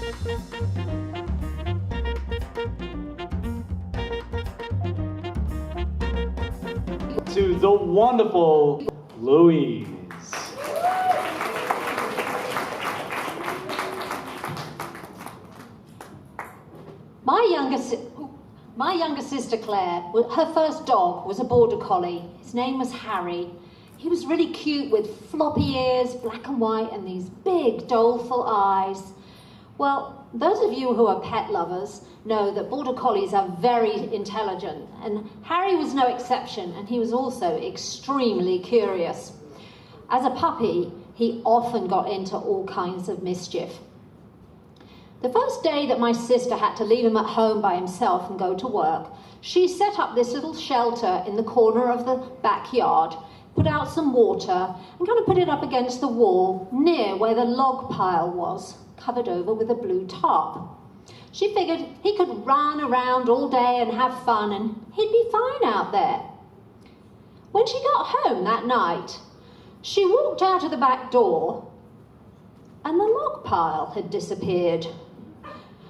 To the wonderful Louise. My younger sister Claire, her first dog was a border collie. His name was Harry. He was really cute with floppy ears, black and white, and these big, doleful eyes. Well, those of you who are pet lovers know that border collies are very intelligent, and Harry was no exception, and he was also extremely curious. As a puppy, he often got into all kinds of mischief. The first day that my sister had to leave him at home by himself and go to work, she set up this little shelter in the corner of the backyard, put out some water, and kind of put it up against the wall near where the log pile was, covered over with a blue tarp. She figured he could run around all day and have fun, and he'd be fine out there. When she got home that night, she walked out of the back door, and the log pile had disappeared.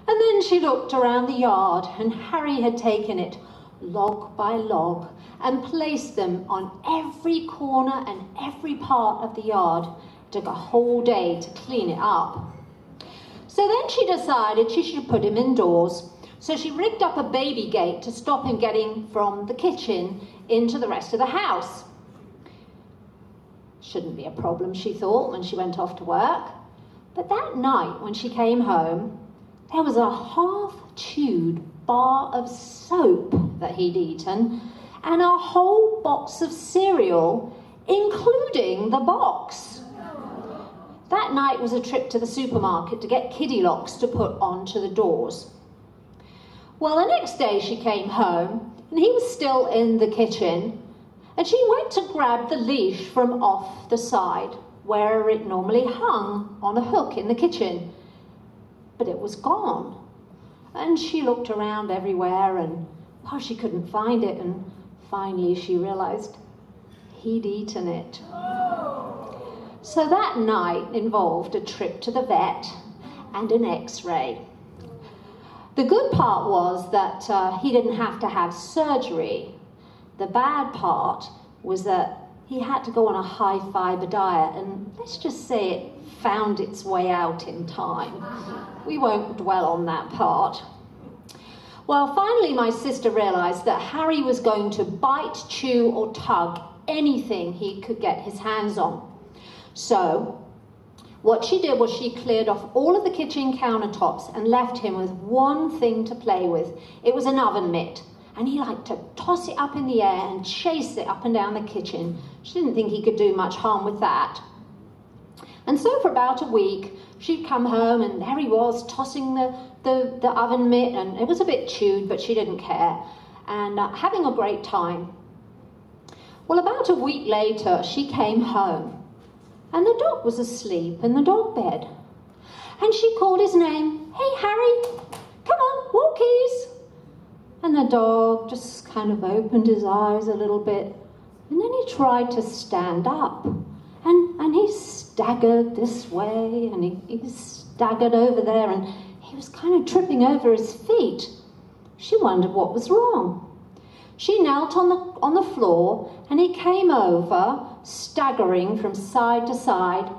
And then she looked around the yard, and Harry had taken it log by log and placed them on every corner and every part of the yard. It took a whole day to clean it up. So then she decided she should put him indoors. So she rigged up a baby gate to stop him getting from the kitchen into the rest of the house. Shouldn't be a problem, she thought, when she went off to work. But that night, when she came home, there was a half-chewed bar of soap that he'd eaten and a whole box of cereal, including the box. That night was a trip to the supermarket to get kiddie locks to put onto the doors. Well, the next day she came home, and he was still in the kitchen, and she went to grab the leash from off the side, where it normally hung on a hook in the kitchen. But it was gone. And she looked around everywhere, and she couldn't find it, and finally she realized he'd eaten it. So that night involved a trip to the vet and an X-ray. The good part was that he didn't have to have surgery. The bad part was that he had to go on a high-fiber diet, and let's just say it found its way out in time. We won't dwell on that part. Well, finally my sister realized that Harry was going to bite, chew, or tug anything he could get his hands on. So what she did was she cleared off all of the kitchen countertops and left him with one thing to play with. It was an oven mitt, and he liked to toss it up in the air and chase it up and down the kitchen. She didn't think he could do much harm with that. And so for about a week, she'd come home, and there he was, tossing the oven mitt, and it was a bit chewed, but she didn't care, and having a great time. Well, about a week later, she came home, and the dog was asleep in the dog bed. And she called his name, "Hey, Harry, come on, walkies." And the dog just kind of opened his eyes a little bit, and then he tried to stand up. And he staggered this way, and he staggered over there, and he was kind of tripping over his feet. She wondered what was wrong. She knelt on the floor, and he came over, staggering from side to side,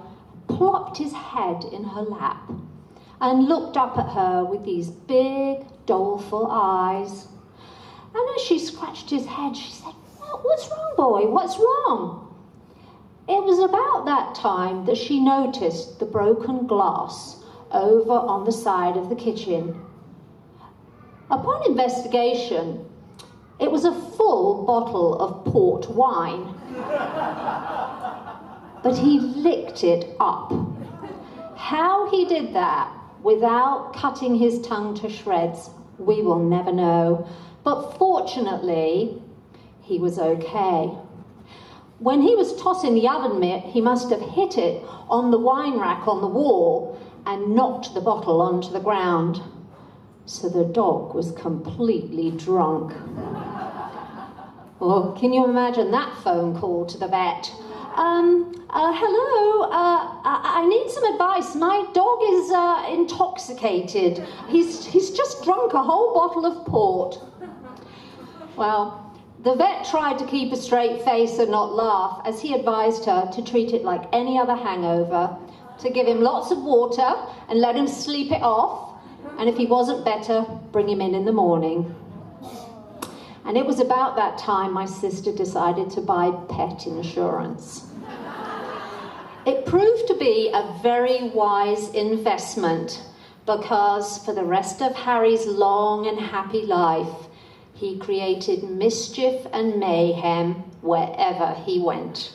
plopped his head in her lap, and looked up at her with these big, doleful eyes. And as she scratched his head, she said, "What's wrong, boy? What's wrong?" It was about that time that she noticed the broken glass over on the side of the kitchen. Upon investigation, it was a full bottle of port wine. But he licked it up. How he did that without cutting his tongue to shreds, we will never know. But fortunately, he was okay. When he was tossing the oven mitt, he must have hit it on the wine rack on the wall and knocked the bottle onto the ground. So the dog was completely drunk. Well, can you imagine that phone call to the vet? Hello, I need some advice. My dog is intoxicated. He's just drunk a whole bottle of port. Well, the vet tried to keep a straight face and not laugh, as he advised her to treat it like any other hangover, to give him lots of water and let him sleep it off, and if he wasn't better, bring him in the morning. And it was about that time my sister decided to buy pet insurance. It proved to be a very wise investment, because for the rest of Harry's long and happy life, he created mischief and mayhem wherever he went.